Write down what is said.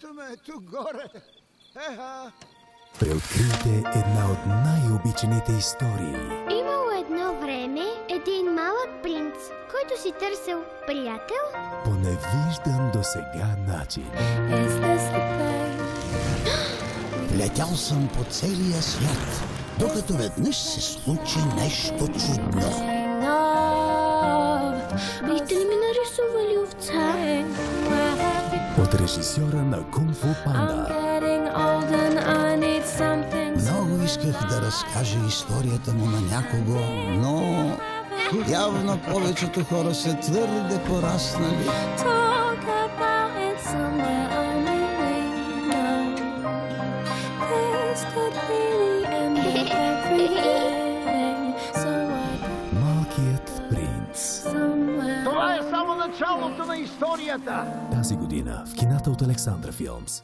Ето ме, тук горе. Еха! Преоткрийте една от най-обичаните истории. Имало едно време един малък принц, който си търсил приятел По невиждан досега начин. Летял съм по целия свят, докато веднъж се случи нещо чудно. бихте ли ми нарисували овца? От режисьора на Кунг Фу Панда. Много исках да разкажа историята му на някого, но явно повечето хора са твърде пораснали. Малкият принц. Това е само началото на историята. Тази година в кината от Александра Филмс.